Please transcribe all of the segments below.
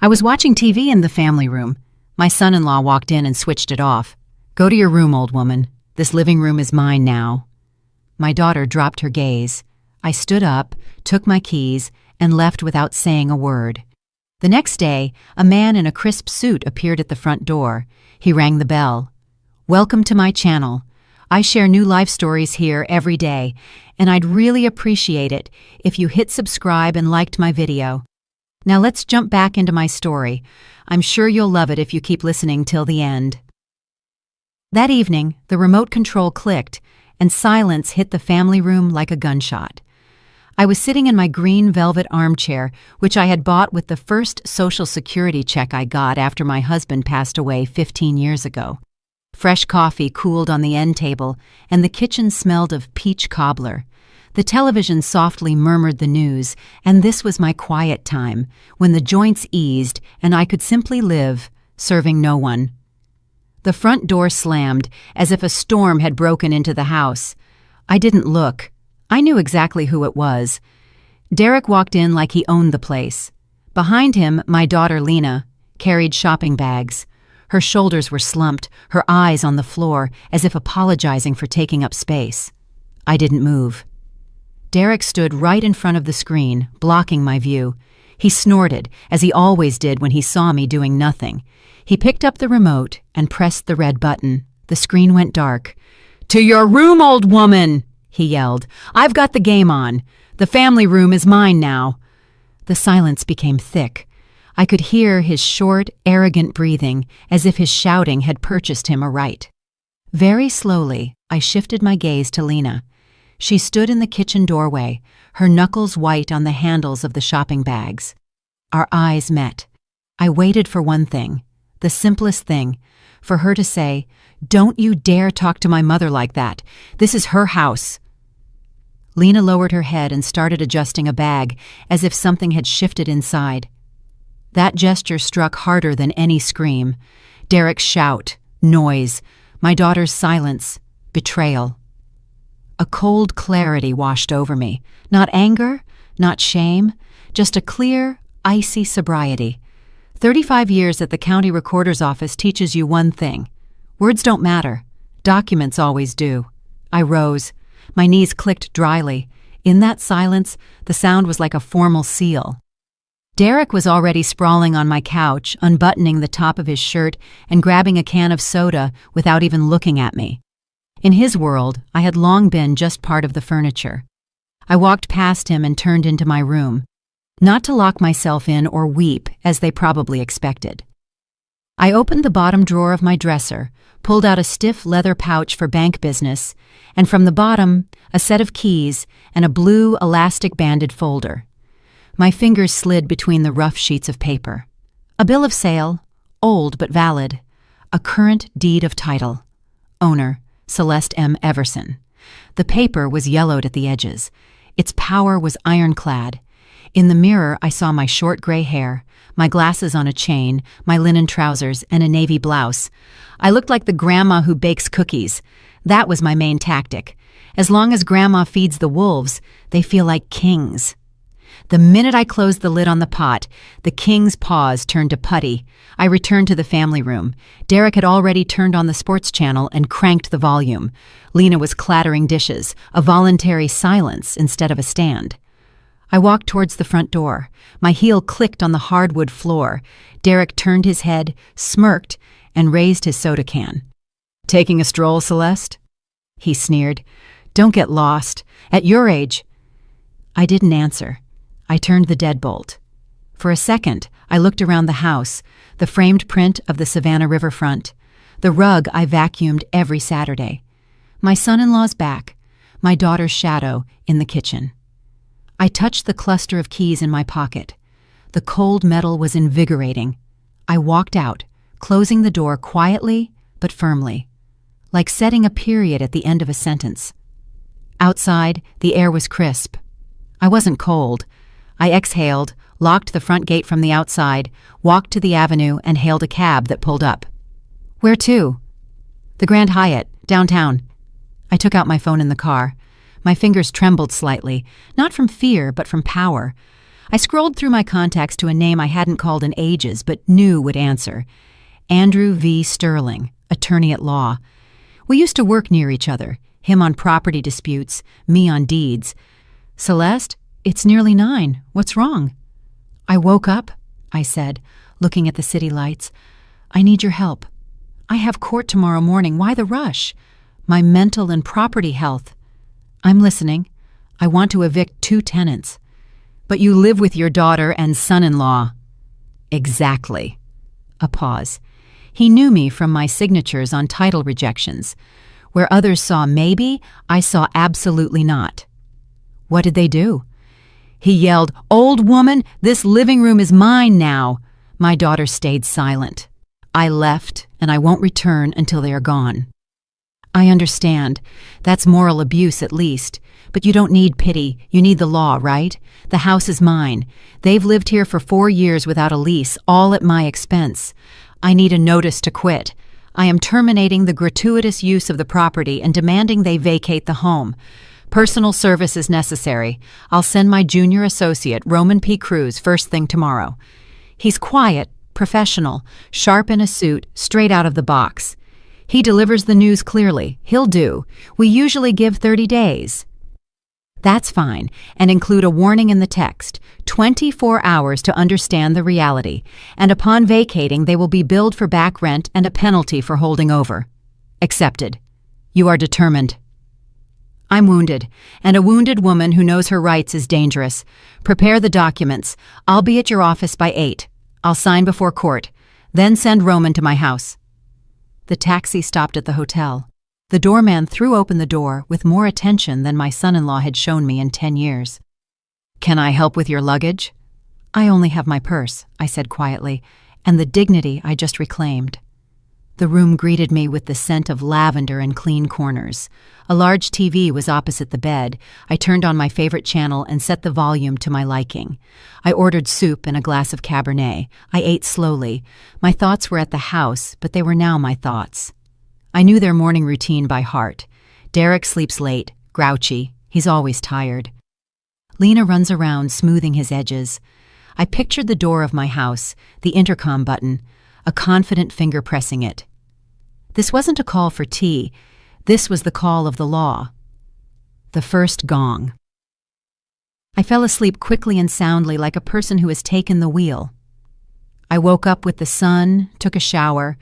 I was watching TV in the family room. My son-in-law walked in and switched it off. "Go to your room, old woman. This living room is mine now." My daughter dropped her gaze. I stood up, took my keys, and left without saying a word. The next day, a man in a crisp suit appeared at the front door. He rang the bell. "Welcome to my channel. I share new life stories here every day, and I'd really appreciate it if you hit subscribe and liked my video. Now let's jump back into my story. I'm sure you'll love it if you keep listening till the end." That evening, the remote control clicked, and silence hit the family room like a gunshot. I was sitting in my green velvet armchair, which I had bought with the first Social Security check I got after my husband passed away 15 years ago. Fresh coffee cooled on the end table, and the kitchen smelled of peach cobbler. The television softly murmured the news, and this was my quiet time, when the joints eased and I could simply live, serving no one. The front door slammed, as if a storm had broken into the house. I didn't look. I knew exactly who it was. Derek walked in like he owned the place. Behind him, my daughter Lena carried shopping bags. Her shoulders were slumped, her eyes on the floor, as if apologizing for taking up space. I didn't move. Derek stood right in front of the screen, blocking my view. He snorted, as he always did when he saw me doing nothing. He picked up the remote and pressed the red button. The screen went dark. "To your room, old woman!" he yelled. "I've got the game on. The family room is mine now." The silence became thick. I could hear his short, arrogant breathing, as if his shouting had purchased him a right. Very slowly, I shifted my gaze to Lena. She stood in the kitchen doorway, her knuckles white on the handles of the shopping bags. Our eyes met. I waited for one thing, the simplest thing, for her to say, "Don't you dare talk to my mother like that. This is her house." Lena lowered her head and started adjusting a bag, as if something had shifted inside. That gesture struck harder than any scream. Derek's shout, noise, my daughter's silence, betrayal. A cold clarity washed over me. Not anger, not shame, just a clear, icy sobriety. 35 years at the county recorder's office teaches you one thing. Words don't matter. Documents always do. I rose. My knees clicked dryly. In that silence, the sound was like a formal seal. Derek was already sprawling on my couch, unbuttoning the top of his shirt and grabbing a can of soda without even looking at me. In his world, I had long been just part of the furniture. I walked past him and turned into my room, not to lock myself in or weep, as they probably expected. I opened the bottom drawer of my dresser, pulled out a stiff leather pouch for bank business, and from the bottom, a set of keys and a blue elastic-banded folder. My fingers slid between the rough sheets of paper. A bill of sale, old but valid. A current deed of title. Owner, Celeste M. Everson. The paper was yellowed at the edges. Its power was ironclad. In the mirror, I saw my short gray hair, my glasses on a chain, my linen trousers, and a navy blouse. I looked like the grandma who bakes cookies. That was my main tactic. As long as grandma feeds the wolves, they feel like kings. The minute I closed the lid on the pot, the king's paws turned to putty. I returned to the family room. Derek had already turned on the sports channel and cranked the volume. Lena was clattering dishes, a voluntary silence instead of a stand. I walked towards the front door. My heel clicked on the hardwood floor. Derek turned his head, smirked, and raised his soda can. "Taking a stroll, Celeste?" he sneered. "Don't get lost. At your age—" I didn't answer. I turned the deadbolt. For a second, I looked around the house, the framed print of the Savannah riverfront, the rug I vacuumed every Saturday, my son-in-law's back, my daughter's shadow in the kitchen. I touched the cluster of keys in my pocket. The cold metal was invigorating. I walked out, closing the door quietly but firmly, like setting a period at the end of a sentence. Outside, the air was crisp. I wasn't cold. I exhaled, locked the front gate from the outside, walked to the avenue, and hailed a cab that pulled up. "Where to?" "The Grand Hyatt, downtown." I took out my phone in the car. My fingers trembled slightly, not from fear, but from power. I scrolled through my contacts to a name I hadn't called in ages but knew would answer. Andrew V. Sterling, attorney at law. We used to work near each other, him on property disputes, me on deeds. Celeste, it's nearly 9. What's wrong? I woke up, I said, looking at the city lights. I need your help. I have court tomorrow morning. Why the rush? My mental and property health. I'm listening. I want to evict 2 tenants. But you live with your daughter and son-in-law. Exactly. A pause. He knew me from my signatures on title rejections. Where others saw maybe, I saw absolutely not. What did they do? He yelled, "Old woman, this living room is mine now." My daughter stayed silent. I left, and I won't return until they are gone. I understand. That's moral abuse at least. But you don't need pity. You need the law, right? The house is mine. They've lived here for 4 years without a lease, all at my expense. I need a notice to quit. I am terminating the gratuitous use of the property and demanding they vacate the home. Personal service is necessary. I'll send my junior associate, Roman P. Cruz, first thing tomorrow. He's quiet, professional, sharp in a suit, straight out of the box. He delivers the news clearly. He'll do. We usually give 30 days. That's fine, and include a warning in the text, 24 hours to understand the reality, and upon vacating they will be billed for back rent and a penalty for holding over. Accepted. You are determined. I'm wounded, and a wounded woman who knows her rights is dangerous. Prepare the documents. I'll be at your office by 8. I'll sign before court. Then send Roman to my house. The taxi stopped at the hotel. The doorman threw open the door with more attention than my son-in-law had shown me in 10 years. Can I help with your luggage? I only have my purse, I said quietly, and the dignity I just reclaimed. The room greeted me with the scent of lavender and clean corners. A large TV was opposite the bed. I turned on my favorite channel and set the volume to my liking. I ordered soup and a glass of Cabernet. I ate slowly. My thoughts were at the house, but they were now my thoughts. I knew their morning routine by heart. Derek sleeps late, grouchy. He's always tired. Lena runs around, smoothing his edges. I pictured the door of my house, the intercom button, a confident finger pressing it. This wasn't a call for tea. This was the call of the law. The first gong. I fell asleep quickly and soundly like a person who has taken the wheel. I woke up with the sun, took a shower,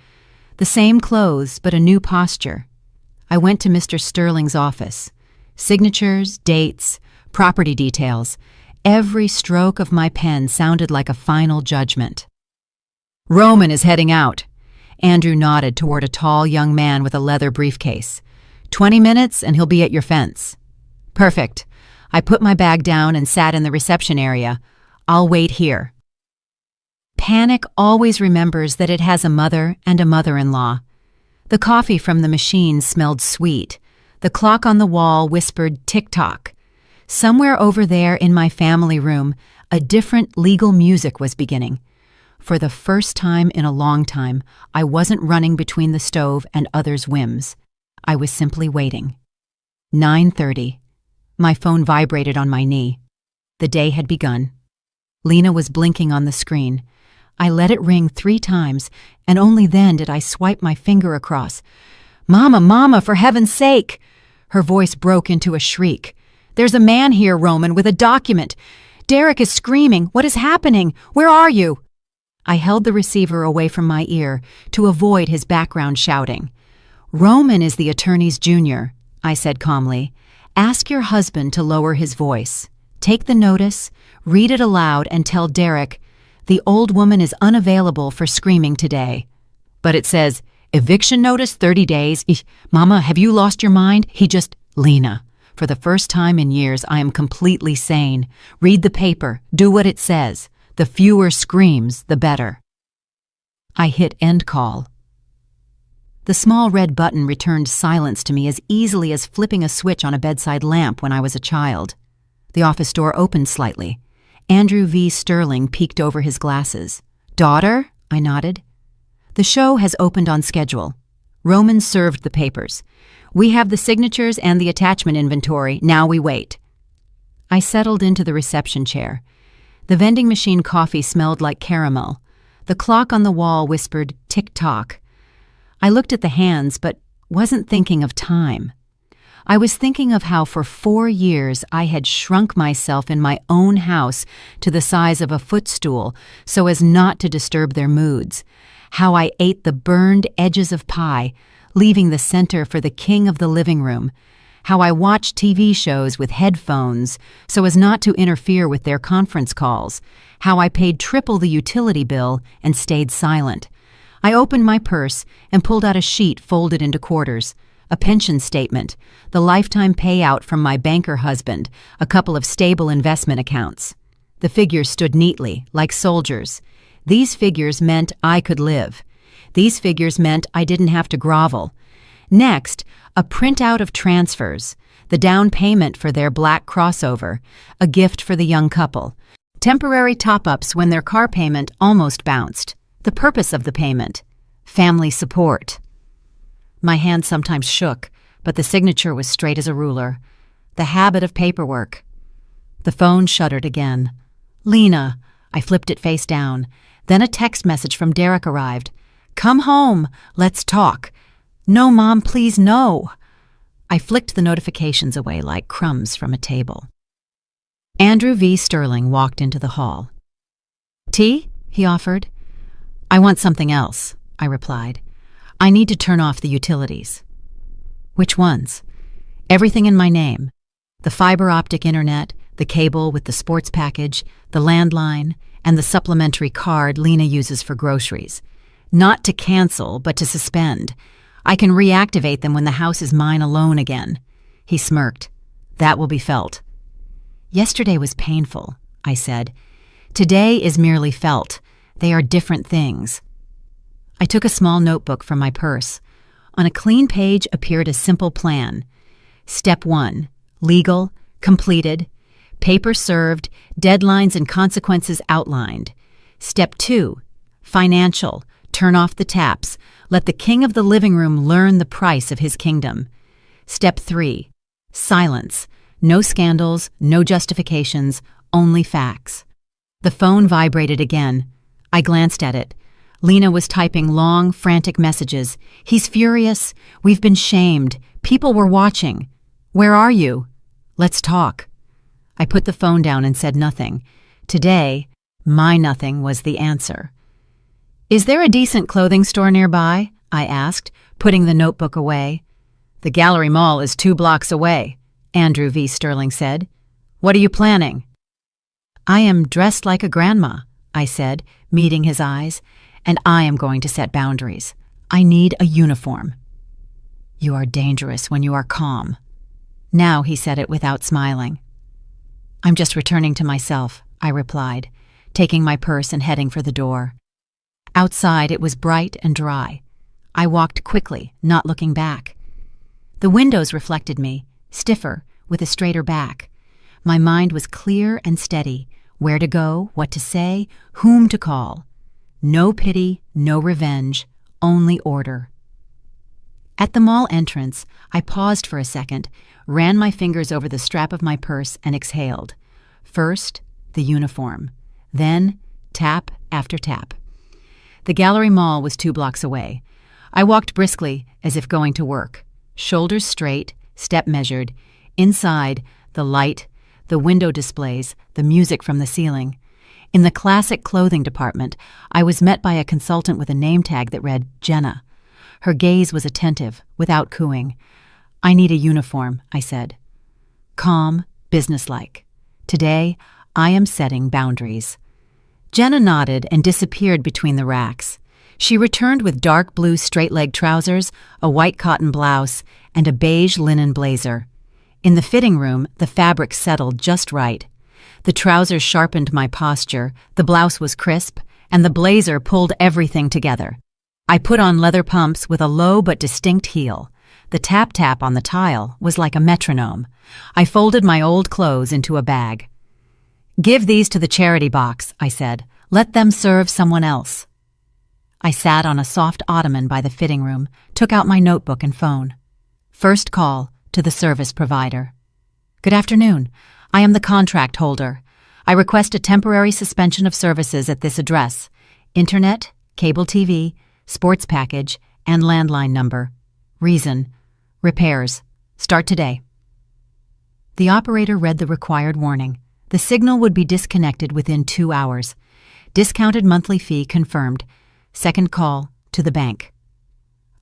the same clothes, but a new posture. I went to Mr. Sterling's office. Signatures, dates, property details. Every stroke of my pen sounded like a final judgment. Roman is heading out. Andrew nodded toward a tall young man with a leather briefcase. 20 minutes and he'll be at your fence. Perfect. I put my bag down and sat in the reception area. I'll wait here. Panic always remembers that it has a mother and a mother-in-law. The coffee from the machine smelled sweet. The clock on the wall whispered tick-tock. Somewhere over there in my family room, a different legal music was beginning. For the first time in a long time, I wasn't running between the stove and others' whims. I was simply waiting. 9:30. My phone vibrated on my knee. The day had begun. Lena was blinking on the screen. I let it ring 3 times, and only then did I swipe my finger across. "Mama, Mama, for heaven's sake!" Her voice broke into a shriek. "There's a man here, Roman, with a document. Derek is screaming. What is happening? Where are you?" I held the receiver away from my ear to avoid his background shouting. "Roman is the attorney's junior," I said calmly. "Ask your husband to lower his voice. Take the notice, read it aloud, and tell Derek, the old woman is unavailable for screaming today." "But it says, eviction notice 30 days. Mama, have you lost your mind?" Lena, for the first time in years, I am completely sane. Read the paper. Do what it says. The fewer screams, the better. I hit end call. The small red button returned silence to me as easily as flipping a switch on a bedside lamp when I was a child. The office door opened slightly. Andrew V. Sterling peeked over his glasses. "Daughter?" I nodded. "The show has opened on schedule. Roman served the papers. We have the signatures and the attachment inventory. Now we wait." I settled into the reception chair. The vending machine coffee smelled like caramel. The clock on the wall whispered tick-tock. I looked at the hands, but wasn't thinking of time. I was thinking of how for 4 years I had shrunk myself in my own house to the size of a footstool so as not to disturb their moods, how I ate the burned edges of pie, leaving the center for the king of the living room, how I watched TV shows with headphones so as not to interfere with their conference calls, how I paid triple the utility bill and stayed silent. I opened my purse and pulled out a sheet folded into quarters, a pension statement, the lifetime payout from my banker husband, a couple of stable investment accounts. The figures stood neatly, like soldiers. These figures meant I could live. These figures meant I didn't have to grovel. Next, a printout of transfers, the down payment for their black crossover, a gift for the young couple, temporary top-ups when their car payment almost bounced, the purpose of the payment, family support. My hand sometimes shook, but the signature was straight as a ruler. The habit of paperwork. The phone shuddered again. Lena. I flipped it face down. Then a text message from Derek arrived. Come home. Let's talk. No, Mom, please, no. I flicked the notifications away like crumbs from a table. Andrew V. Sterling walked into the hall. Tea? He offered. I want something else, I replied. I need to turn off the utilities. Which ones? Everything in my name. The fiber optic internet, the cable with the sports package, the landline, and the supplementary card Lena uses for groceries. Not to cancel, but to suspend. I can reactivate them when the house is mine alone again. He smirked. That will be felt. Yesterday was painful, I said. Today is merely felt. They are different things. I took a small notebook from my purse. On a clean page appeared a simple plan. Step 1, legal, completed, paper served, deadlines and consequences outlined. Step 2, financial, turn off the taps, let the king of the living room learn the price of his kingdom. Step 3, silence, no scandals, no justifications, only facts. The phone vibrated again. I glanced at it. Lena was typing long, frantic messages. He's furious. We've been shamed. People were watching. Where are you? Let's talk. I put the phone down and said nothing. Today, my nothing was the answer. Is there a decent clothing store nearby? I asked, putting the notebook away. The Gallery Mall is 2 blocks away, Andrew V. Sterling said. What are you planning? I am dressed like a grandma, I said, meeting his eyes, and I am going to set boundaries. I need a uniform. You are dangerous when you are calm. Now he said it without smiling. I'm just returning to myself, I replied, taking my purse and heading for the door. Outside it was bright and dry. I walked quickly, not looking back. The windows reflected me, stiffer, with a straighter back. My mind was clear and steady, where to go, what to say, whom to call. No pity, no revenge, only order. At the mall entrance, I paused for a second, ran my fingers over the strap of my purse and exhaled. First, the uniform. Then, tap after tap. The Gallery Mall was 2 blocks away. I walked briskly, as if going to work. Shoulders straight, step measured. Inside, the light, the window displays, the music from the ceiling. In the classic clothing department, I was met by a consultant with a name tag that read Jenna. Her gaze was attentive, without cooing. I need a uniform, I said. Calm, businesslike. Today, I am setting boundaries. Jenna nodded and disappeared between the racks. She returned with dark blue straight-leg trousers, a white cotton blouse, and a beige linen blazer. In the fitting room, the fabric settled just right. The trousers sharpened my posture, the blouse was crisp, and the blazer pulled everything together. I put on leather pumps with a low but distinct heel. The tap-tap on the tile was like a metronome. I folded my old clothes into a bag. Give these to the charity box, I said. Let them serve someone else. I sat on a soft ottoman by the fitting room, took out my notebook and phone. First call to the service provider. Good afternoon. I am the contract holder. I request a temporary suspension of services at this address: Internet, cable TV, sports package, and landline number. Reason: repairs. Start today. The operator read the required warning. The signal would be disconnected within 2 hours. Discounted monthly fee confirmed. Second call to the bank.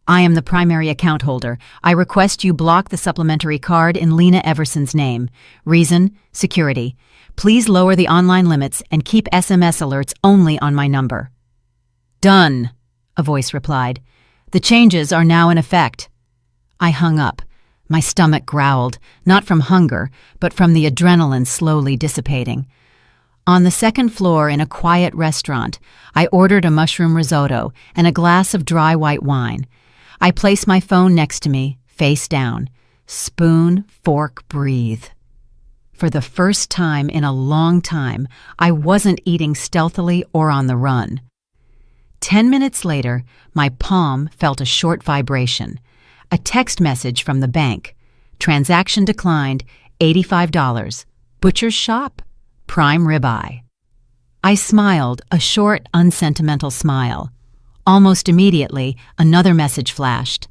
I am the primary account holder. I request you block the supplementary card in Lena Everson's name. Reason: security. Please lower the online limits and keep SMS alerts only on my number. Done, a voice replied. The changes are now in effect. I hung up. My stomach growled, not from hunger, but from the adrenaline slowly dissipating. On the second floor in a quiet restaurant, I ordered a mushroom risotto and a glass of dry white wine. I placed my phone next to me, face down. Spoon, fork, breathe. For the first time in a long time, I wasn't eating stealthily or on the run. 10 minutes later, my palm felt a short vibration. A text message from the bank. Transaction declined, $85. Butcher's shop, prime ribeye. I smiled, a short, unsentimental smile. Almost immediately, another message flashed.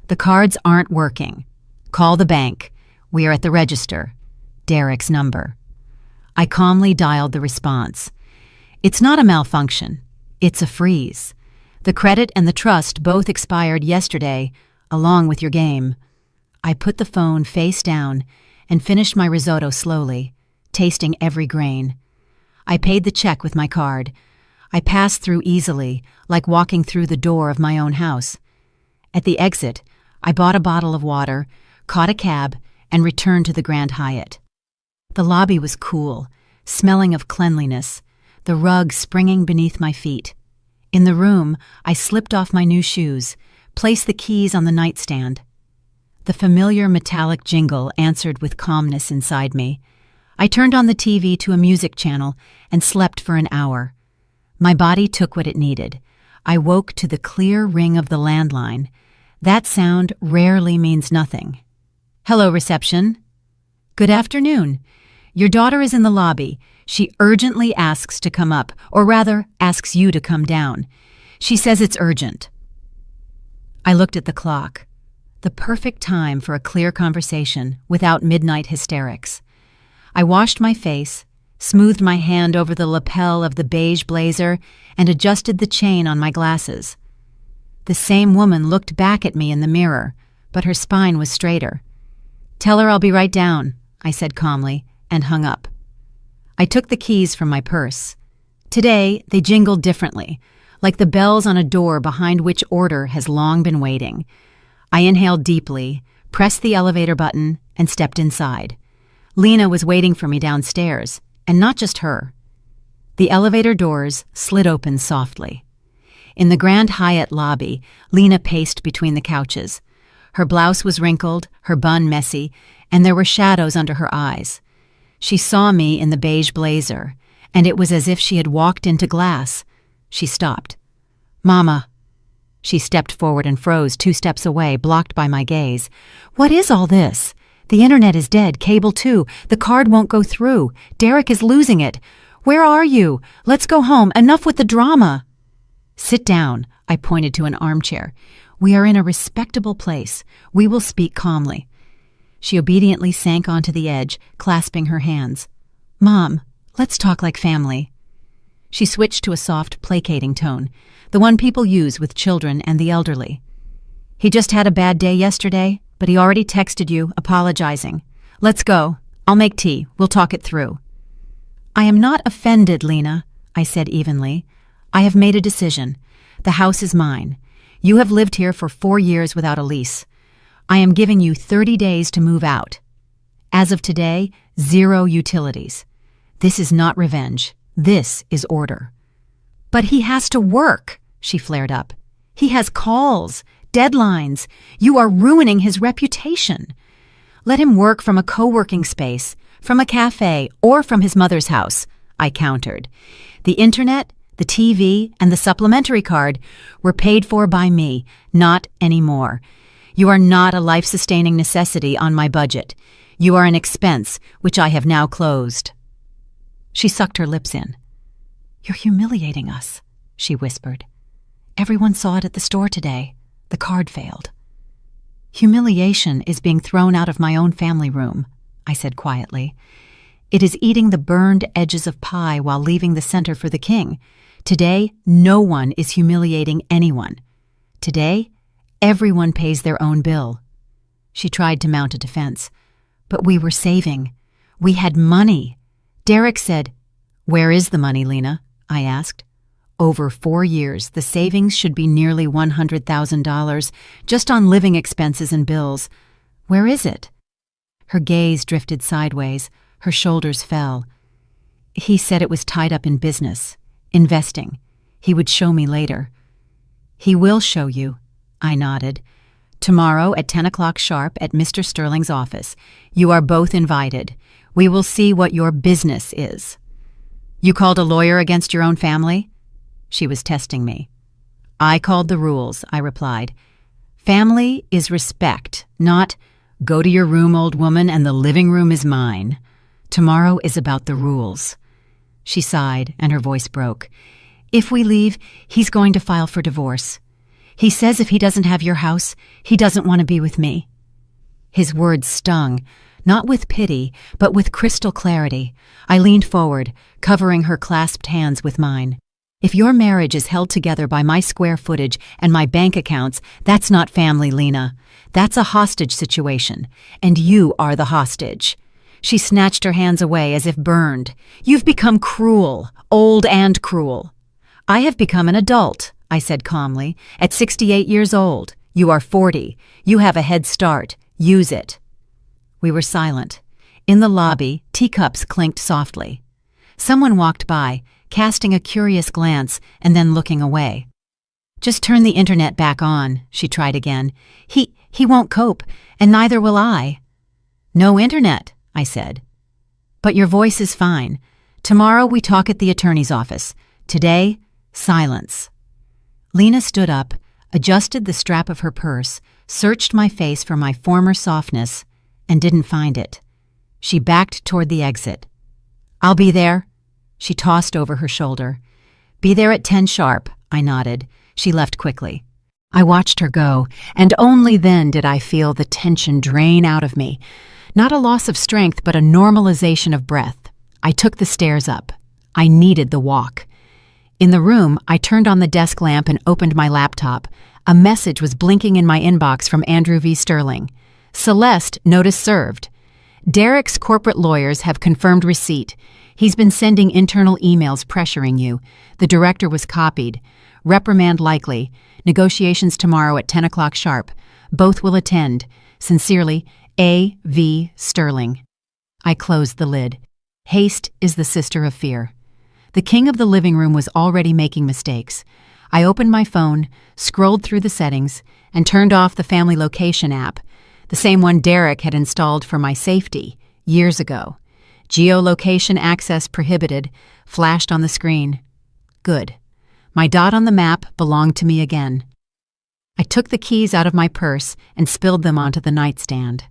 The cards aren't working. Call the bank. We are at the register. Derek's number. I calmly dialed the response. It's not a malfunction. It's a freeze. The credit and the trust both expired yesterday, along with your game. I put the phone face down and finished my risotto slowly, tasting every grain. I paid the check with my card. I passed through easily, like walking through the door of my own house. At the exit, I bought a bottle of water, caught a cab, and returned to the Grand Hyatt. The lobby was cool, smelling of cleanliness, the rug springing beneath my feet. In the room, I slipped off my new shoes, placed the keys on the nightstand. The familiar metallic jingle answered with calmness inside me. I turned on the TV to a music channel and slept for an hour. My body took what it needed. I woke to the clear ring of the landline. That sound rarely means nothing. Hello, reception. Good afternoon. Your daughter is in the lobby. She urgently asks to come up, or rather, asks you to come down. She says it's urgent. I looked at the clock. The perfect time for a clear conversation without midnight hysterics. I washed my face, smoothed my hand over the lapel of the beige blazer, and adjusted the chain on my glasses. The same woman looked back at me in the mirror, but her spine was straighter. Tell her I'll be right down, I said calmly, and hung up. I took the keys from my purse. Today, they jingled differently, like the bells on a door behind which order has long been waiting. I inhaled deeply, pressed the elevator button, and stepped inside. Lena was waiting for me downstairs, and not just her. The elevator doors slid open softly. In the Grand Hyatt lobby, Lena paced between the couches. Her blouse was wrinkled, her bun messy, and there were shadows under her eyes. She saw me in the beige blazer, and it was as if she had walked into glass. She stopped. Mama. She stepped forward and froze 2 steps away, blocked by my gaze. What is all this? The internet is dead, cable too. The card won't go through. Derek is losing it. Where are you? Let's go home. Enough with the drama. Sit down, I pointed to an armchair. We are in a respectable place. We will speak calmly. She obediently sank onto the edge, clasping her hands. Mom, let's talk like family. She switched to a soft, placating tone, the one people use with children and the elderly. He just had a bad day yesterday, but he already texted you, apologizing. Let's go. I'll make tea. We'll talk it through. I am not offended, Lena, I said evenly. I have made a decision. The house is mine. You have lived here for 4 years without a lease. I am giving you 30 days to move out. As of today, 0 utilities. This is not revenge. This is order. But he has to work, she flared up. He has calls, deadlines. You are ruining his reputation. Let him work from a co-working space, from a cafe, or from his mother's house, I countered. The internet, the TV, and the supplementary card were paid for by me, not anymore. You are not a life-sustaining necessity on my budget. You are an expense, which I have now closed. She sucked her lips in. "You're humiliating us," she whispered. "Everyone saw it at the store today. The card failed." "Humiliation is being thrown out of my own family room," I said quietly. "It is eating the burned edges of pie while leaving the center for the king. Today, no one is humiliating anyone. Today, everyone pays their own bill." She tried to mount a defense. "But we were saving. We had money." Derek said, "Where is the money, Lena?" I asked. "Over 4 years, the savings should be nearly $100,000 just on living expenses and bills. Where is it?" Her gaze drifted sideways. Her shoulders fell. "He said it was tied up in business, investing. He would show me later." "He will show you," I nodded. "Tomorrow at 10 o'clock sharp at Mr. Sterling's office. You are both invited. We will see what your business is." "You called a lawyer against your own family?" She was testing me. "I called the rules," I replied. "Family is respect, not, 'Go to your room, old woman, and the living room is mine.' Tomorrow is about the rules." She sighed, and her voice broke. "If we leave, he's going to file for divorce. He says if he doesn't have your house, he doesn't want to be with me." His words stung, not with pity, but with crystal clarity. I leaned forward, covering her clasped hands with mine. "If your marriage is held together by my square footage and my bank accounts, that's not family, Lena. That's a hostage situation, and you are the hostage." She snatched her hands away as if burned. "You've become cruel, old and cruel." "I have become an adult," I said calmly, "at 68 years old. You are 40. You have a head start. Use it." We were silent. In the lobby, teacups clinked softly. Someone walked by, casting a curious glance and then looking away. "Just turn the internet back on," she tried again. He won't cope, and neither will I." "No internet," I said. "But your voice is fine. Tomorrow we talk at the attorney's office. Today, silence." Lena stood up, adjusted the strap of her purse, searched my face for my former softness, and didn't find it. She backed toward the exit. "I'll be there." She tossed over her shoulder. "Be there at 10 sharp," I nodded. She left quickly. I watched her go, and only then did I feel the tension drain out of me. Not a loss of strength, but a normalization of breath. I took the stairs up. I needed the walk. In the room, I turned on the desk lamp and opened my laptop. A message was blinking in my inbox from Andrew V. Sterling. "Celeste, notice served. Derek's corporate lawyers have confirmed receipt. He's been sending internal emails pressuring you. The director was copied. Reprimand likely. Negotiations tomorrow at 10 o'clock sharp. Both will attend. Sincerely, A. V. Sterling." I closed the lid. Haste is the sister of fear. The king of the living room was already making mistakes. I opened my phone, scrolled through the settings, and turned off the family location app, the same one Derek had installed for my safety years ago. Geolocation access prohibited flashed on the screen. Good. My dot on the map belonged to me again. I took the keys out of my purse and spilled them onto the nightstand.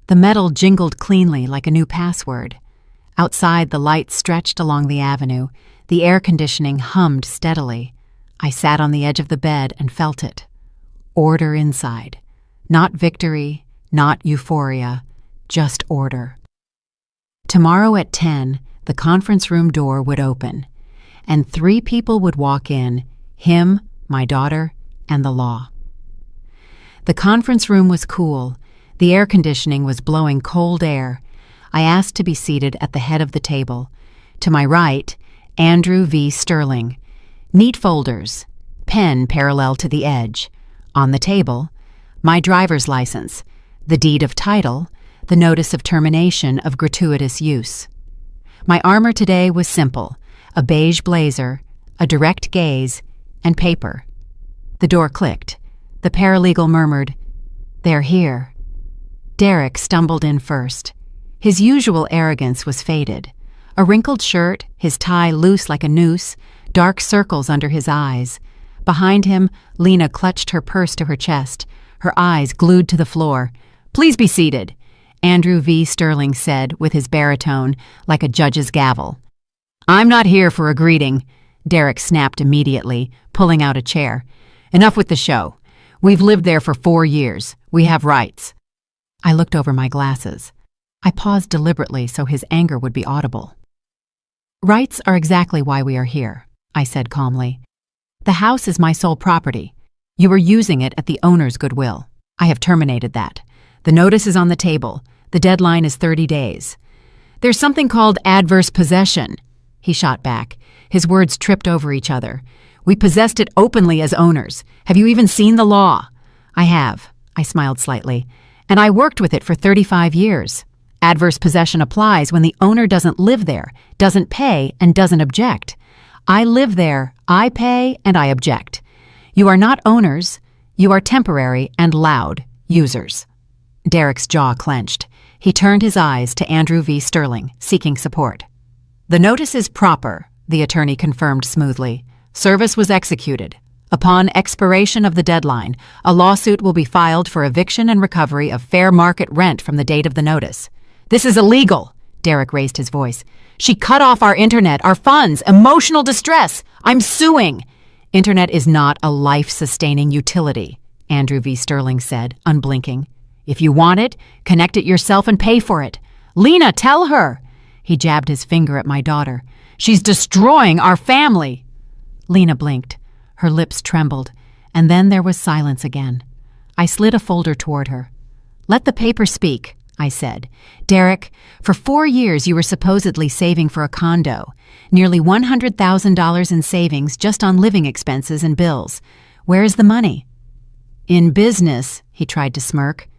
The metal jingled cleanly like a new password. Outside, the lights stretched along the avenue. The air conditioning hummed steadily. I sat on the edge of the bed and felt it. Order inside. Not victory, not euphoria, just order. Tomorrow at 10, the conference room door would open, and 3 people would walk in, him, my daughter, and the law. The conference room was cool. The air conditioning was blowing cold air. I asked to be seated at the head of the table. To my right, Andrew V. Sterling. Neat folders, pen parallel to the edge. On the table, my driver's license, the deed of title, the notice of termination of gratuitous use. My armor today was simple: a beige blazer, a direct gaze, and paper. The door clicked. The paralegal murmured, "They're here." Derek stumbled in first. His usual arrogance was faded. A wrinkled shirt, his tie loose like a noose, dark circles under his eyes. Behind him, Lena clutched her purse to her chest, her eyes glued to the floor. "Please be seated," Andrew V. Sterling said with his baritone like a judge's gavel. I'm not here for a greeting, Derek snapped immediately, pulling out a chair. Enough with the show. We've lived there for 4 years. We have rights. I looked over my glasses. I paused deliberately so his anger would be audible. Rights are exactly why we are here, I said calmly. The house is my sole property. You are using it at the owner's goodwill. I have terminated that. The notice is on the table. The deadline is 30 days. There's something called adverse possession, he shot back. His words tripped over each other. We possessed it openly as owners. Have you even seen the law? I have, I smiled slightly. And I worked with it for 35 years. Adverse possession applies when the owner doesn't live there, doesn't pay, and doesn't object. I live there, I pay, and I object. You are not owners. You are temporary and loud users. Derek's jaw clenched. He turned his eyes to Andrew V. Sterling, seeking support. The notice is proper, the attorney confirmed smoothly. Service was executed. Upon expiration of the deadline, a lawsuit will be filed for eviction and recovery of fair market rent from the date of the notice. This is illegal, Derek raised his voice. She cut off our internet, our funds, emotional distress. I'm suing. Internet is not a life-sustaining utility, Andrew V. Sterling said, unblinking. If you want it, connect it yourself and pay for it. Lena, tell her. He jabbed his finger at my daughter. She's destroying our family. Lena blinked. Her lips trembled, and then there was silence again. I slid a folder toward her. Let the paper speak, I said. Derek, for 4 years you were supposedly saving for a condo. Nearly $100,000 in savings just on living expenses and bills. Where is the money? In business, he tried to smirk.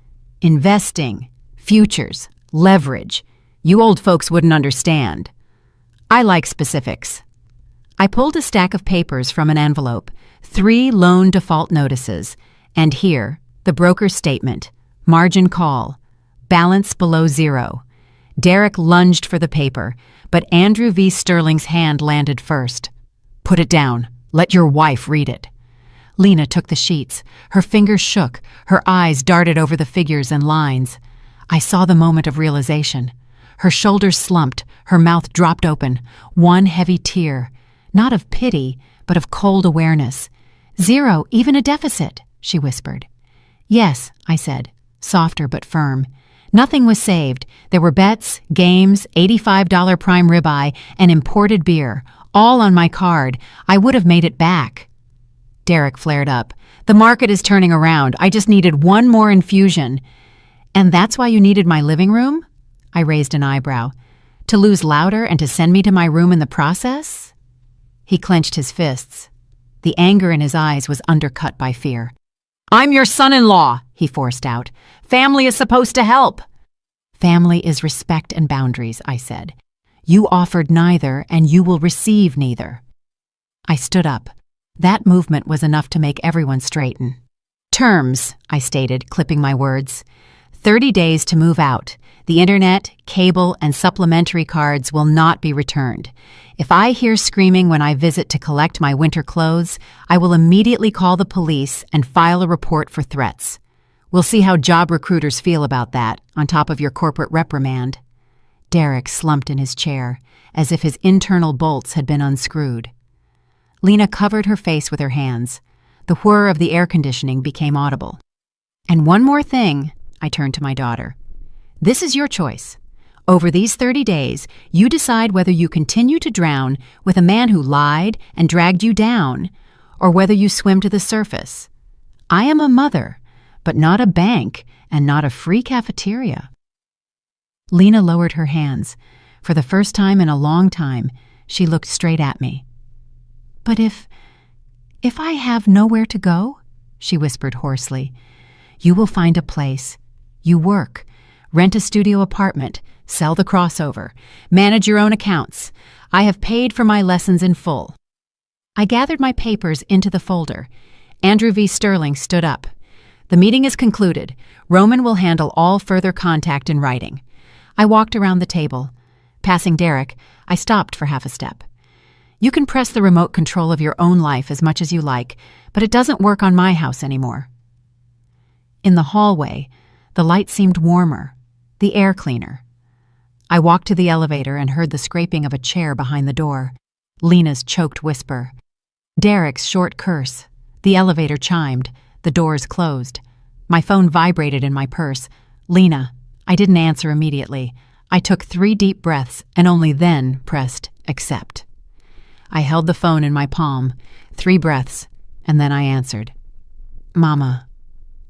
Investing, futures, leverage. You old folks wouldn't understand. I like specifics. I pulled a stack of papers from an envelope, 3 loan default notices, and here, the broker's statement, margin call, balance below 0. Derek lunged for the paper, but Andrew V. Sterling's hand landed first. Put it down. Let your wife read it. Lena took the sheets. Her fingers shook. Her eyes darted over the figures and lines. I saw the moment of realization. Her shoulders slumped. Her mouth dropped open. One heavy tear. Not of pity, but of cold awareness. 0, even a deficit, she whispered. Yes, I said, softer but firm. Nothing was saved. There were bets, games, $85 prime ribeye, and imported beer, all on my card. I would have made it back. Derek flared up. The market is turning around. I just needed one more infusion. And that's why you needed my living room? I raised an eyebrow. To lose louder and to send me to my room in the process? He clenched his fists. The anger in his eyes was undercut by fear. I'm your son-in-law, he forced out. Family is supposed to help. Family is respect and boundaries, I said. You offered neither, and you will receive neither. I stood up. That movement was enough to make everyone straighten. Terms, I stated, clipping my words. 30 days to move out. The internet, cable, and supplementary cards will not be returned. If I hear screaming when I visit to collect my winter clothes, I will immediately call the police and file a report for threats. We'll see how job recruiters feel about that, on top of your corporate reprimand. Derek slumped in his chair, as if his internal bolts had been unscrewed. Lena covered her face with her hands. The whir of the air conditioning became audible. And one more thing, I turned to my daughter. This is your choice. Over these 30 days, you decide whether you continue to drown with a man who lied and dragged you down, or whether you swim to the surface. I am a mother, but not a bank and not a free cafeteria. Lena lowered her hands. For the first time in a long time, she looked straight at me. But if I have nowhere to go, she whispered hoarsely, you will find a place. You work, rent a studio apartment, sell the crossover, manage your own accounts. I have paid for my lessons in full. I gathered my papers into the folder. Andrew V. Sterling stood up. The meeting is concluded. Roman will handle all further contact in writing. I walked around the table. Passing Derek, I stopped for half a step. You can press the remote control of your own life as much as you like, but it doesn't work on my house anymore. In the hallway, the light seemed warmer, the air cleaner. I walked to the elevator and heard the scraping of a chair behind the door. Lena's choked whisper. Derek's short curse. The elevator chimed. The doors closed. My phone vibrated in my purse. Lena. I didn't answer immediately. I took 3 deep breaths and only then pressed accept. I held the phone in my palm, 3 breaths, and then I answered. Mama.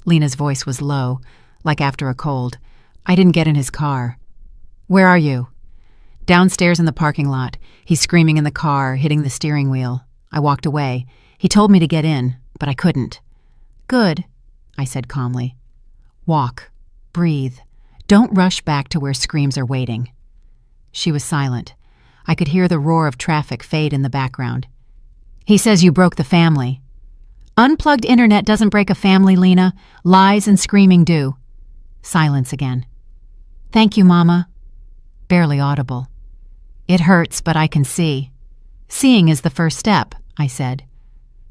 Lena's voice was low, like after a cold. I didn't get in his car. Where are you? Downstairs in the parking lot. He's screaming in the car, hitting the steering wheel. I walked away. He told me to get in, but I couldn't. Good, I said calmly. Walk. Breathe. Don't rush back to where screams are waiting. She was silent. I could hear the roar of traffic fade in the background. He says you broke the family. Unplugged internet doesn't break a family, Lena. Lies and screaming do. Silence again. Thank you, Mama. Barely audible. It hurts, but I can see. Seeing is the first step, I said.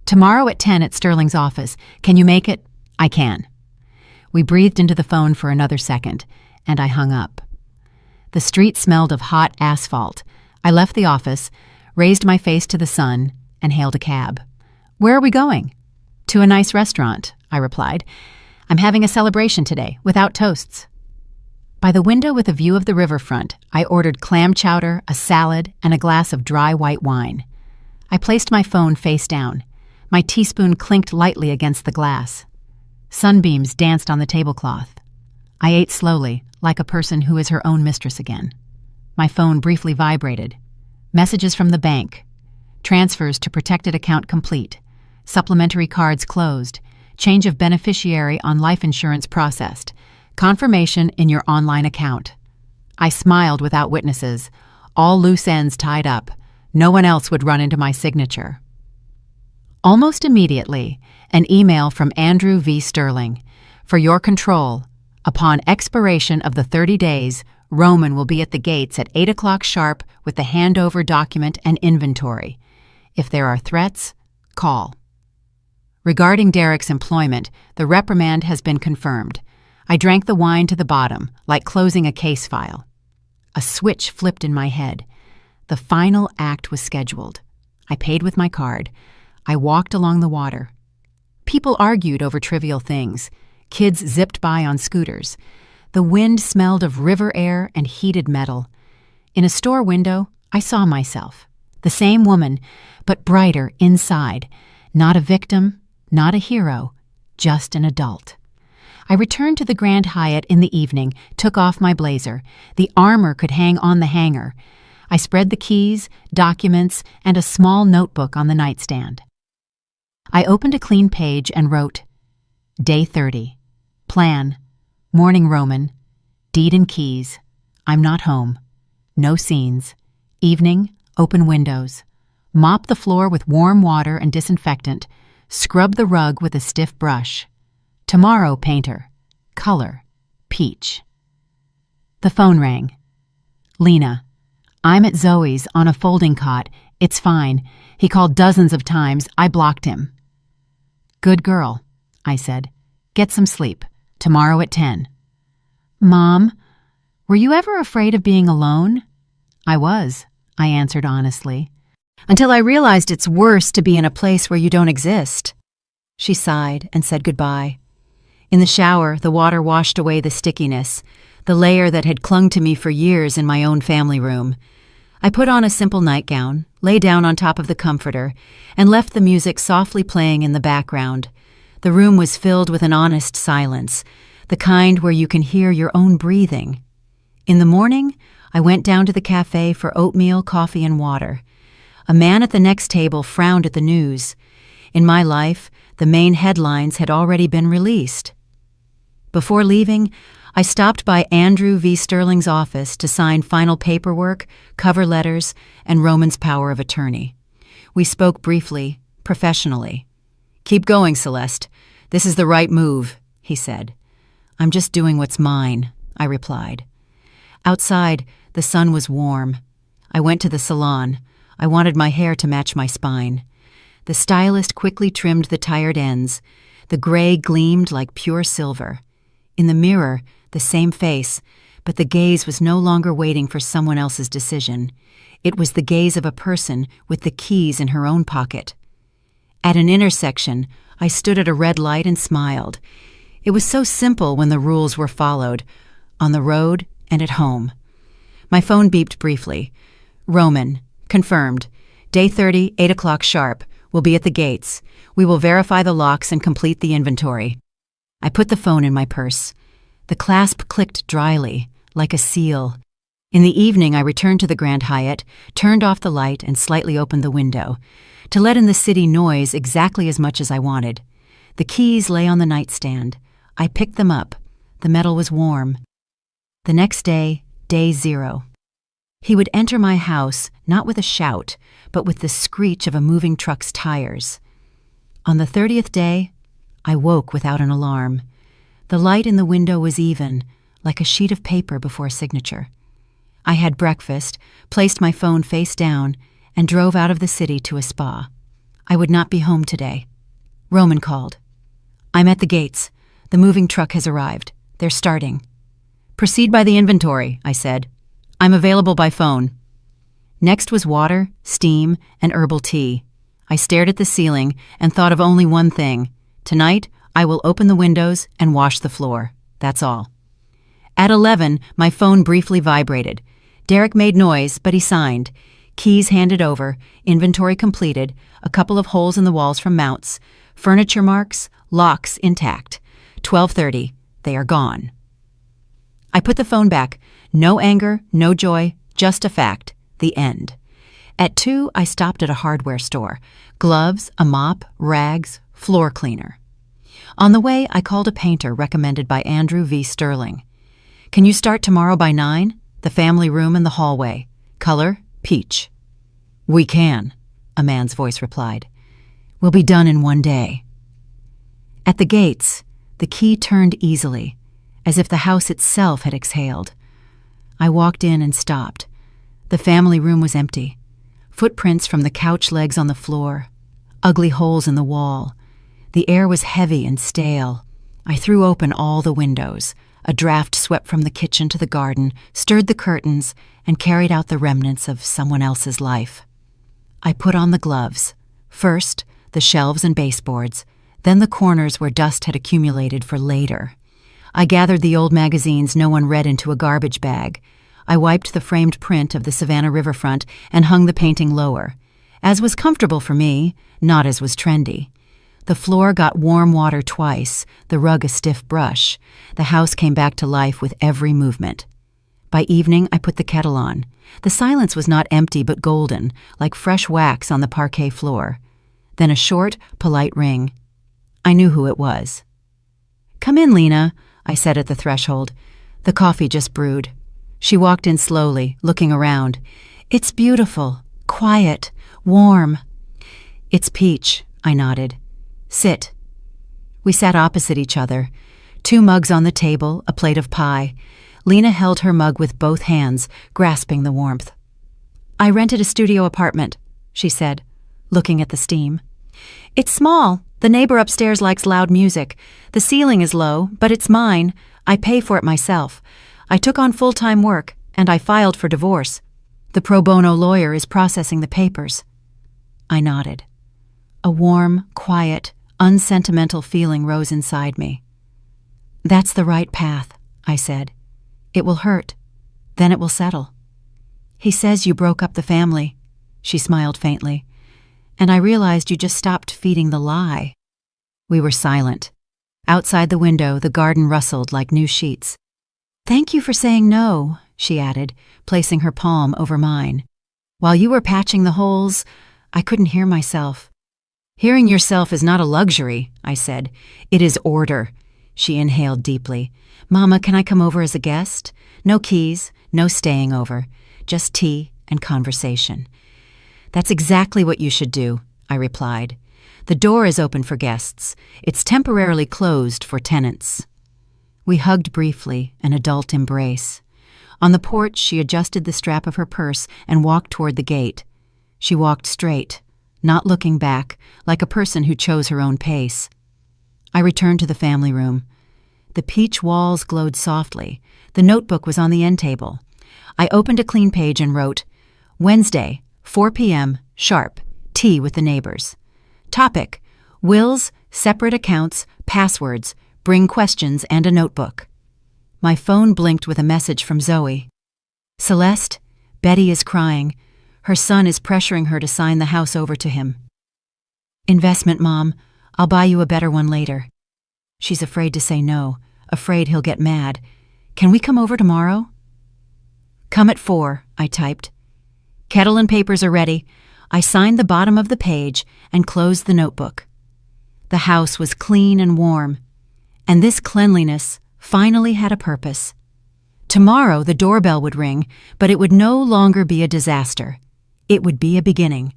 Tomorrow at 10 at Sterling's office. Can you make it? I can. We breathed into the phone for another second, and I hung up. The street smelled of hot asphalt. I left the office, raised my face to the sun, and hailed a cab. Where are we going? To a nice restaurant, I replied. I'm having a celebration today, without toasts. By the window with a view of the riverfront, I ordered clam chowder, a salad, and a glass of dry white wine. I placed my phone face down. My teaspoon clinked lightly against the glass. Sunbeams danced on the tablecloth. I ate slowly, like a person who is her own mistress again. My phone briefly vibrated. Messages from the bank. Transfers to protected account complete. Supplementary cards closed. Change of beneficiary on life insurance processed. Confirmation in your online account. I smiled without witnesses. All loose ends tied up. No one else would run into my signature. Almost immediately, an email from Andrew V. Sterling. For your control, upon expiration of the 30 days, Roman will be at the gates at 8 o'clock sharp with the handover document and inventory. If there are threats, call. Regarding Derek's employment, the reprimand has been confirmed. I drank the wine to the bottom, like closing a case file. A switch flipped in my head. The final act was scheduled. I paid with my card. I walked along the water. People argued over trivial things. Kids zipped by on scooters. The wind smelled of river air and heated metal. In a store window, I saw myself. The same woman, but brighter inside. Not a victim, not a hero, just an adult. I returned to the Grand Hyatt in the evening, took off my blazer. The armor could hang on the hanger. I spread the keys, documents, and a small notebook on the nightstand. I opened a clean page and wrote, Day 30. Plan. Morning Roman. Deed and keys. I'm not home. No scenes. Evening. Open windows. Mop the floor with warm water and disinfectant. Scrub the rug with a stiff brush. Tomorrow, painter. Color. Peach. The phone rang. Lena. I'm at Zoe's on a folding cot. It's fine. He called dozens of times. I blocked him. Good girl, I said. Get some sleep. Tomorrow at 10. Mom, were you ever afraid of being alone? I was, I answered honestly. Until I realized it's worse to be in a place where you don't exist. She sighed and said goodbye. In the shower, the water washed away the stickiness, the layer that had clung to me for years in my own family room. I put on a simple nightgown, lay down on top of the comforter, and left the music softly playing in the background. The room was filled with an honest silence, the kind where you can hear your own breathing. In the morning, I went down to the cafe for oatmeal, coffee, and water. A man at the next table frowned at the news. In my life, the main headlines had already been released. Before leaving, I stopped by Andrew V. Sterling's office to sign final paperwork, cover letters, and Roman's power of attorney. We spoke briefly, professionally. Keep going, Celeste. This is the right move, he said. I'm just doing what's mine, I replied. Outside, the sun was warm. I went to the salon. I wanted my hair to match my spine. The stylist quickly trimmed the tired ends. The gray gleamed like pure silver. In the mirror, the same face, but the gaze was no longer waiting for someone else's decision. It was the gaze of a person with the keys in her own pocket. At an intersection, I stood at a red light and smiled. It was so simple when the rules were followed, on the road and at home. My phone beeped briefly. Roman, confirmed. Day 30, 8 o'clock sharp. We'll be at the gates. We will verify the locks and complete the inventory. I put the phone in my purse. The clasp clicked dryly, like a seal. In the evening, I returned to the Grand Hyatt, turned off the light, and slightly opened the window, to let in the city noise exactly as much as I wanted. The keys lay on the nightstand. I picked them up. The metal was warm. The next day, day 0. He would enter my house, not with a shout, but with the screech of a moving truck's tires. On the 30th day, I woke without an alarm. The light in the window was even, like a sheet of paper before a signature. I had breakfast, placed my phone face down, and drove out of the city to a spa. I would not be home today. Roman called. I'm at the gates. The moving truck has arrived. They're starting. Proceed by the inventory, I said. I'm available by phone. Next was water, steam, and herbal tea. I stared at the ceiling and thought of only one thing. Tonight, I will open the windows and wash the floor. That's all. At 11, my phone briefly vibrated. Derek made noise, but he signed. Keys handed over, inventory completed, a couple of holes in the walls from mounts, furniture marks, locks intact. 12:30, they are gone. I put the phone back. No anger, no joy, just a fact. The end. At 2, I stopped at a hardware store. Gloves, a mop, rags, floor cleaner. On the way, I called a painter recommended by Andrew V. Sterling. Can you start tomorrow by 9? The family room and the hallway. Color, peach. We can, a man's voice replied. We'll be done in 1 day. At the gates, the key turned easily, as if the house itself had exhaled. I walked in and stopped. The family room was empty. Footprints from the couch legs on the floor. Ugly holes in the wall. The air was heavy and stale. I threw open all the windows. A draft swept from the kitchen to the garden, stirred the curtains, and carried out the remnants of someone else's life. I put on the gloves. First, the shelves and baseboards, then the corners where dust had accumulated for later. I gathered the old magazines no one read into a garbage bag. I wiped the framed print of the Savannah riverfront and hung the painting lower, as was comfortable for me, not as was trendy. The floor got warm water twice, the rug a stiff brush. The house came back to life with every movement. By evening, I put the kettle on. The silence was not empty but golden, like fresh wax on the parquet floor. Then a short, polite ring. I knew who it was. Come in, Lena, I said at the threshold. The coffee just brewed. She walked in slowly, looking around. It's beautiful, quiet, warm. It's peach, I nodded. Sit. We sat opposite each other. 2 mugs on the table, a plate of pie. Lena held her mug with both hands, grasping the warmth. I rented a studio apartment, she said, looking at the steam. It's small. The neighbor upstairs likes loud music. The ceiling is low, but it's mine. I pay for it myself. I took on full-time work, and I filed for divorce. The pro bono lawyer is processing the papers. I nodded. A warm, quiet, unsentimental feeling rose inside me. That's the right path, I said. It will hurt. Then it will settle. He says you broke up the family. She smiled faintly. And I realized you just stopped feeding the lie. We were silent. Outside the window, the garden rustled like new sheets. Thank you for saying no, she added, placing her palm over mine. While you were patching the holes, I couldn't hear myself. Hearing yourself is not a luxury, I said. It is order. She inhaled deeply. Mama, can I come over as a guest? No keys, no staying over. Just tea and conversation. That's exactly what you should do, I replied. The door is open for guests. It's temporarily closed for tenants. We hugged briefly, an adult embrace. On the porch, she adjusted the strap of her purse and walked toward the gate. She walked straight, not looking back, like a person who chose her own pace. I returned to the family room. The peach walls glowed softly. The notebook was on the end table. I opened a clean page and wrote, Wednesday, 4 p.m., sharp, tea with the neighbors. Topic, wills, separate accounts, passwords, bring questions, and a notebook. My phone blinked with a message from Zoe. Celeste, Betty is crying. Her son is pressuring her to sign the house over to him. Investment, Mom. I'll buy you a better one later. She's afraid to say no, afraid he'll get mad. Can we come over tomorrow? Come at 4, I typed. Kettle and papers are ready. I signed the bottom of the page and closed the notebook. The house was clean and warm, and this cleanliness finally had a purpose. Tomorrow the doorbell would ring, but it would no longer be a disaster. It would be a beginning.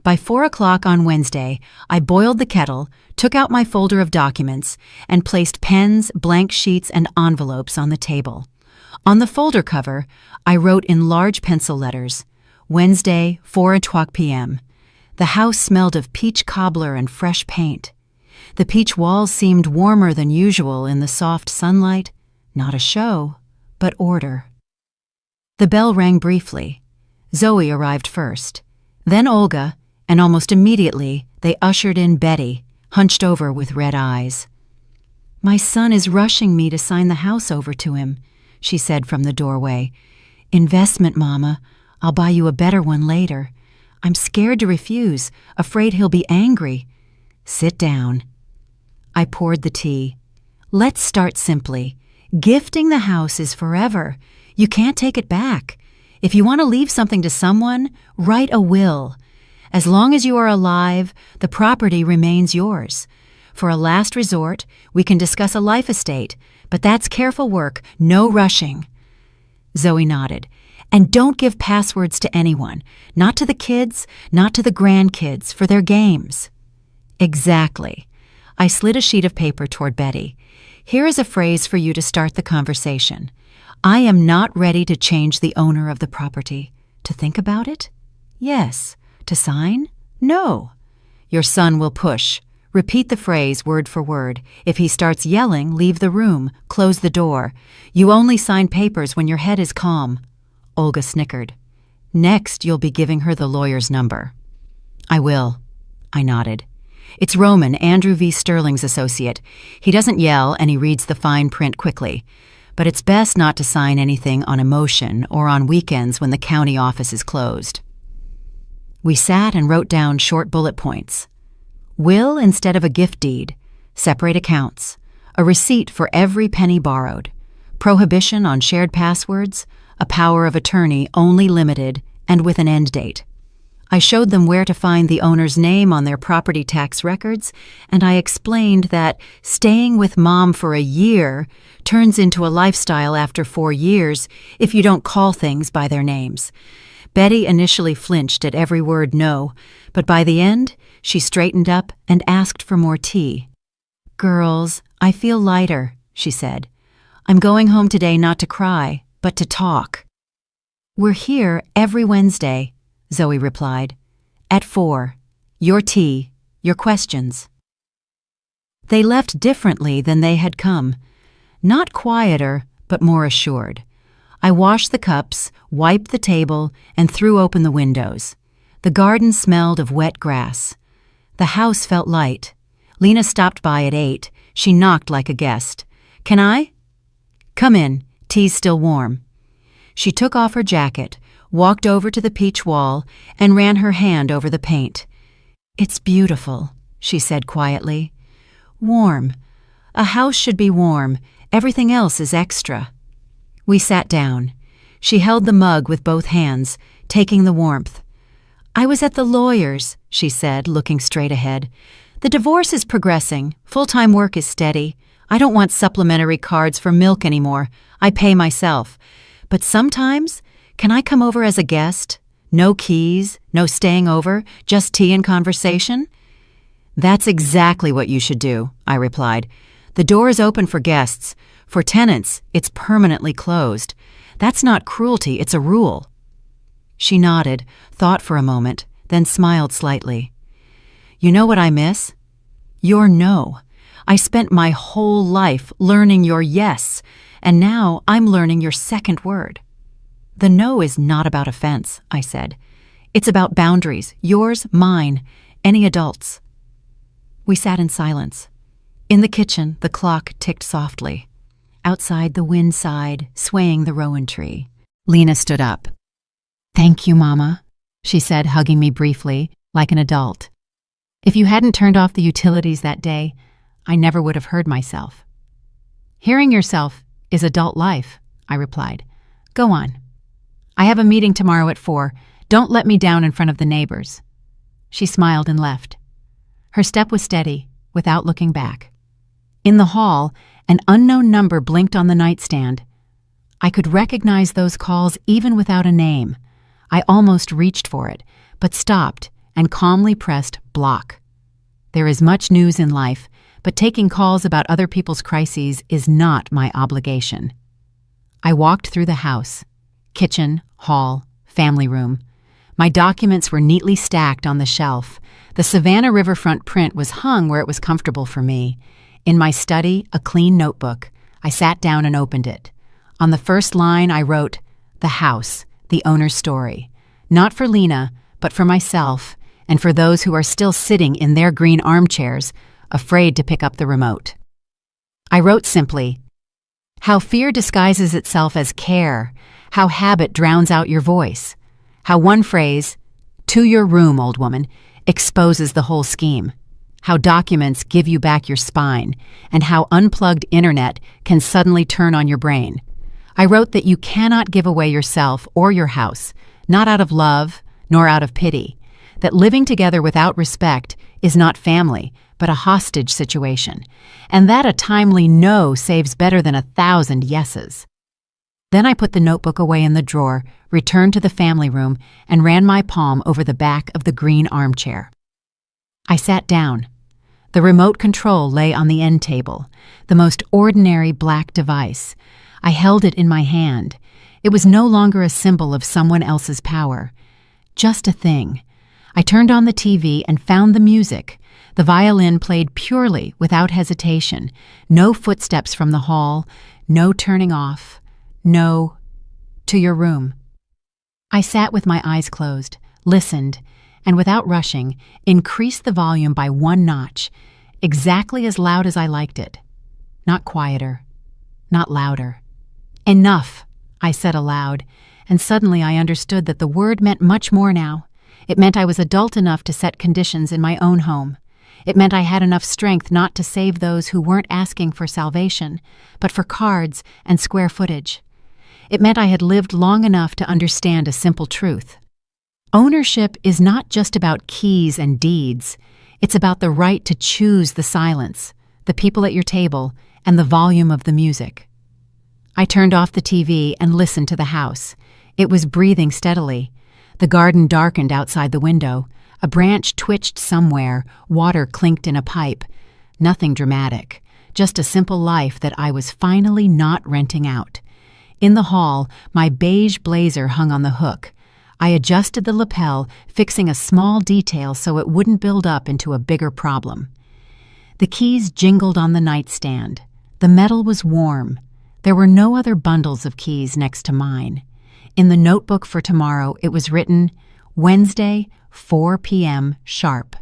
By 4 o'clock on Wednesday, I boiled the kettle, took out my folder of documents, and placed pens, blank sheets, and envelopes on the table. On the folder cover, I wrote in large pencil letters, Wednesday, 4:00 p.m. The house smelled of peach cobbler and fresh paint. The peach walls seemed warmer than usual in the soft sunlight. Not a show, but order. The bell rang briefly. Zoe arrived first, then Olga, and almost immediately they ushered in Betty, hunched over with red eyes. My son is rushing me to sign the house over to him, she said from the doorway. Investment, Mama. I'll buy you a better one later. I'm scared to refuse, afraid he'll be angry. Sit down. I poured the tea. Let's start simply. Gifting the house is forever. You can't take it back. If you want to leave something to someone, write a will. As long as you are alive, the property remains yours. For a last resort, we can discuss a life estate, but that's careful work, no rushing. Zoe nodded. And don't give passwords to anyone, not to the kids, not to the grandkids, for their games. Exactly. I slid a sheet of paper toward Betty. Here is a phrase for you to start the conversation. I am not ready to change the owner of the property. To think about it? Yes. To sign? No. Your son will push. Repeat the phrase word for word. If he starts yelling, leave the room. Close the door. You only sign papers when your head is calm. Olga snickered. Next, you'll be giving her the lawyer's number. I will. I nodded. It's Roman, Andrew V. Sterling's associate. He doesn't yell and he reads the fine print quickly. But it's best not to sign anything on emotion or on weekends when the county office is closed. We sat and wrote down short bullet points. Will instead of a gift deed. Separate accounts. A receipt for every penny borrowed. Prohibition on shared passwords. A power of attorney only limited and with an end date. I showed them where to find the owner's name on their property tax records, and I explained that staying with Mom for a year turns into a lifestyle after 4 years if you don't call things by their names. Betty initially flinched at every word no, but by the end, she straightened up and asked for more tea. Girls, I feel lighter, she said. I'm going home today not to cry, but to talk. We're here every Wednesday, Zoe replied. At 4. Your tea, your questions. They left differently than they had come. Not quieter, but more assured. I washed the cups, wiped the table, and threw open the windows. The garden smelled of wet grass. The house felt light. Lena stopped by at 8. She knocked like a guest. Can I? Come in. Tea's still warm. She took off her jacket, walked over to the peach wall, and ran her hand over the paint. It's beautiful, she said quietly. Warm. A house should be warm. Everything else is extra. We sat down. She held the mug with both hands, taking the warmth. I was at the lawyer's, she said, looking straight ahead. The divorce is progressing. Full-time work is steady. I don't want supplementary cards for milk anymore. I pay myself. But sometimes, can I come over as a guest? No keys, no staying over, just tea and conversation? That's exactly what you should do, I replied. The door is open for guests. For tenants, it's permanently closed. That's not cruelty, it's a rule. She nodded, thought for a moment, then smiled slightly. You know what I miss? Your no. I spent my whole life learning your yes, and now I'm learning your second word." "The no is not about offense," I said. "It's about boundaries, yours, mine, any adult's." We sat in silence. In the kitchen, the clock ticked softly. Outside, the wind sighed, swaying the rowan tree. Lena stood up. "Thank you, Mama," she said, hugging me briefly, like an adult. "If you hadn't turned off the utilities that day, I never would have heard myself." "Hearing yourself is adult life," I replied. "Go on. I have a meeting tomorrow at 4. Don't let me down in front of the neighbors." She smiled and left. Her step was steady, without looking back. In the hall, an unknown number blinked on the nightstand. I could recognize those calls even without a name. I almost reached for it, but stopped and calmly pressed block. There is much news in life, but taking calls about other people's crises is not my obligation. I walked through the house. Kitchen, hall, family room. My documents were neatly stacked on the shelf. The Savannah riverfront print was hung where it was comfortable for me. In my study, a clean notebook. I sat down and opened it. On the first line, I wrote, "The house, the owner's story." Not for Lena, but for myself, and for those who are still sitting in their green armchairs, afraid to pick up the remote. I wrote simply, "How fear disguises itself as care, how habit drowns out your voice, how one phrase, 'To your room, old woman,' exposes the whole scheme, how documents give you back your spine, and how unplugged internet can suddenly turn on your brain." I wrote that you cannot give away yourself or your house, not out of love, nor out of pity, that living together without respect is not family, but a hostage situation, and that a timely no saves better than 1,000 yeses. Then I put the notebook away in the drawer, returned to the family room, and ran my palm over the back of the green armchair. I sat down. The remote control lay on the end table, the most ordinary black device. I held it in my hand. It was no longer a symbol of someone else's power, just a thing. I turned on the TV and found the music. The violin played purely, without hesitation. No footsteps from the hall, no turning off, no, "To your room." I sat with my eyes closed, listened, and without rushing, increased the volume by 1 notch, exactly as loud as I liked it. Not quieter, not louder. "Enough," I said aloud, and suddenly I understood that the word meant much more now. It meant I was adult enough to set conditions in my own home. It meant I had enough strength not to save those who weren't asking for salvation, but for cards and square footage. It meant I had lived long enough to understand a simple truth. Ownership is not just about keys and deeds. It's about the right to choose the silence, the people at your table, and the volume of the music. I turned off the TV and listened to the house. It was breathing steadily. The garden darkened outside the window. A branch twitched somewhere, water clinked in a pipe. Nothing dramatic, just a simple life that I was finally not renting out. In the hall, my beige blazer hung on the hook. I adjusted the lapel, fixing a small detail so it wouldn't build up into a bigger problem. The keys jingled on the nightstand. The metal was warm. There were no other bundles of keys next to mine. In the notebook for tomorrow, it was written, Wednesday, 4 p.m. sharp.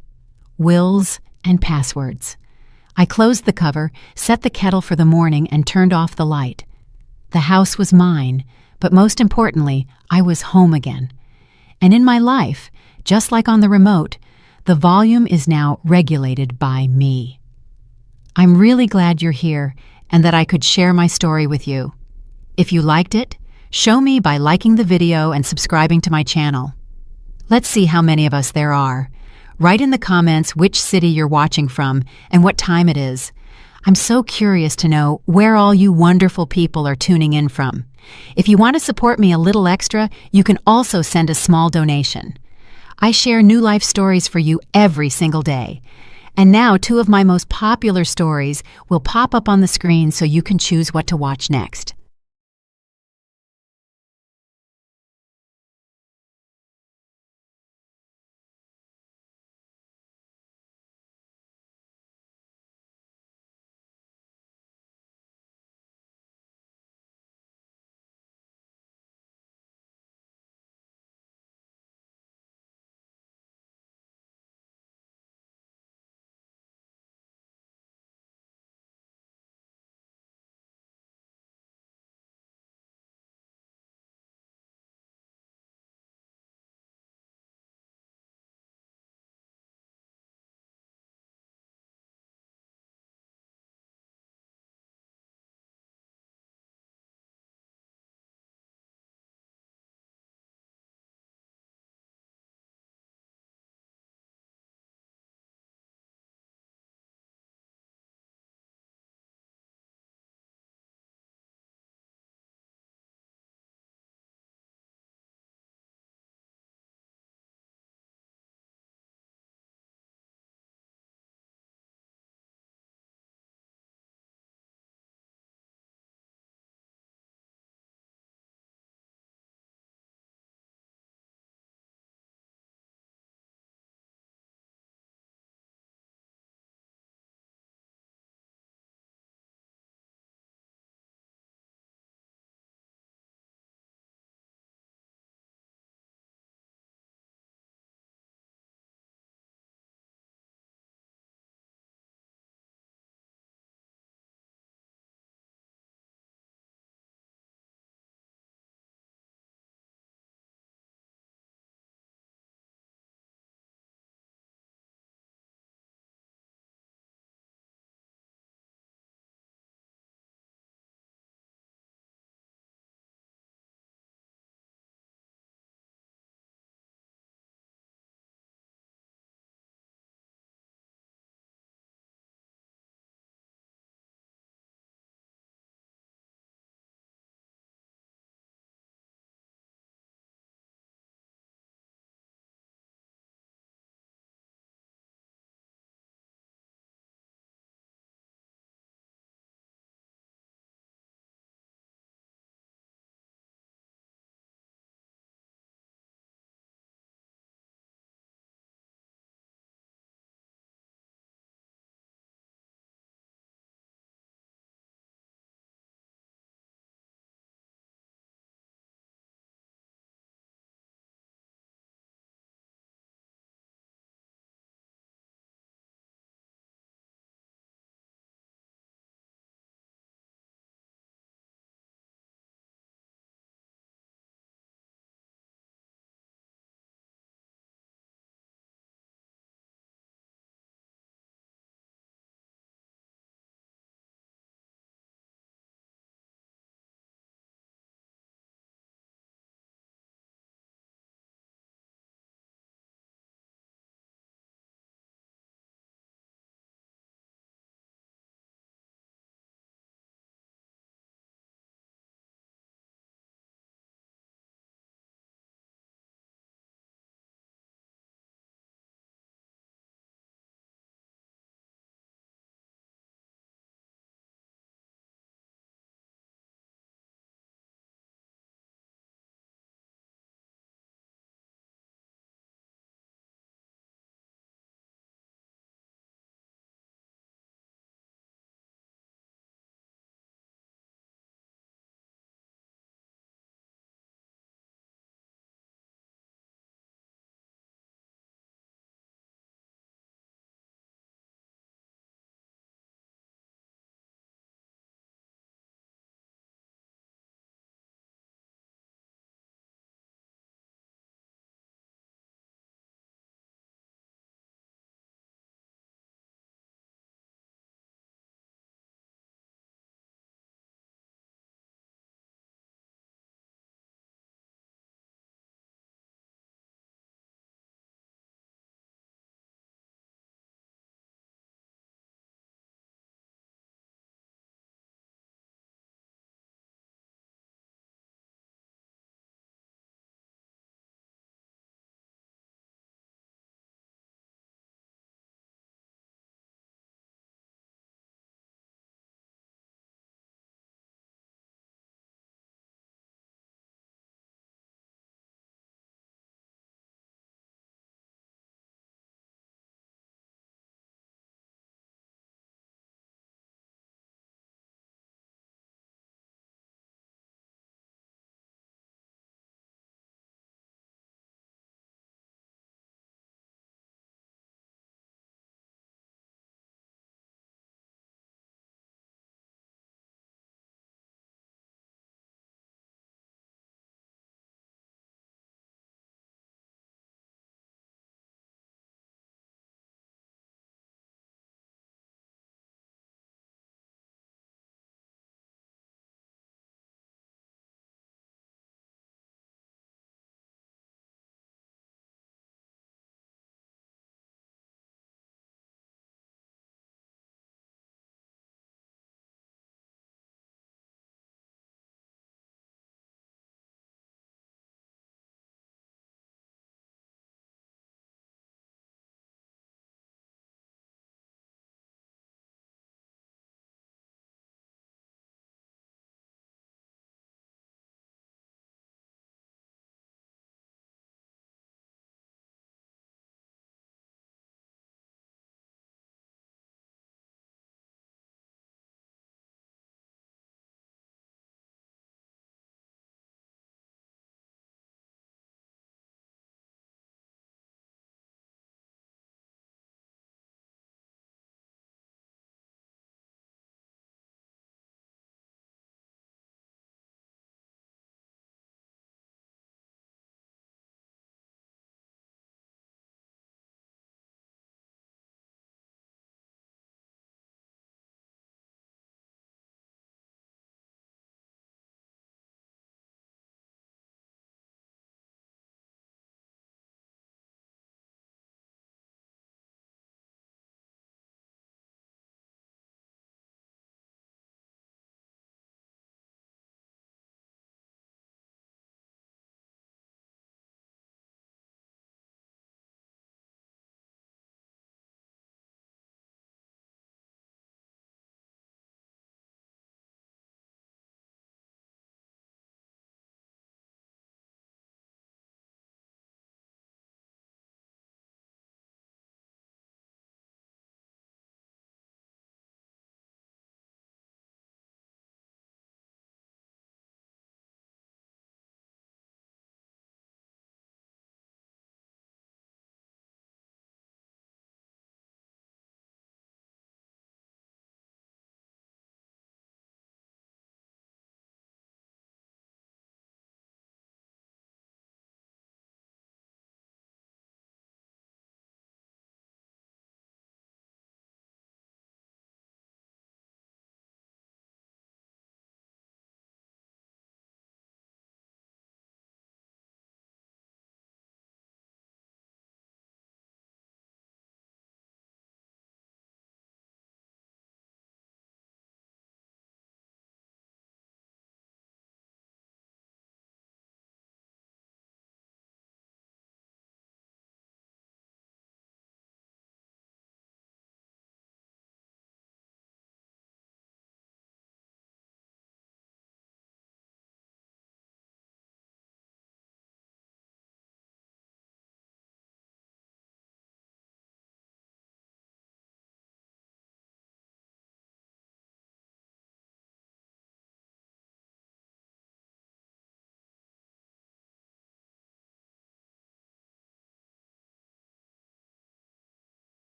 Wills and passwords. I closed the cover, set the kettle for the morning, and turned off the light. The house was mine, but most importantly, I was home again. And in my life, just like on the remote, the volume is now regulated by me. I'm really glad you're here and that I could share my story with you. If you liked it, show me by liking the video and subscribing to my channel. Let's see how many of us there are. Write in the comments which city you're watching from and what time it is. I'm so curious to know where all you wonderful people are tuning in from. If you want to support me a little extra, you can also send a small donation. I share new life stories for you every single day. And now 2 of my most popular stories will pop up on the screen so you can choose what to watch next.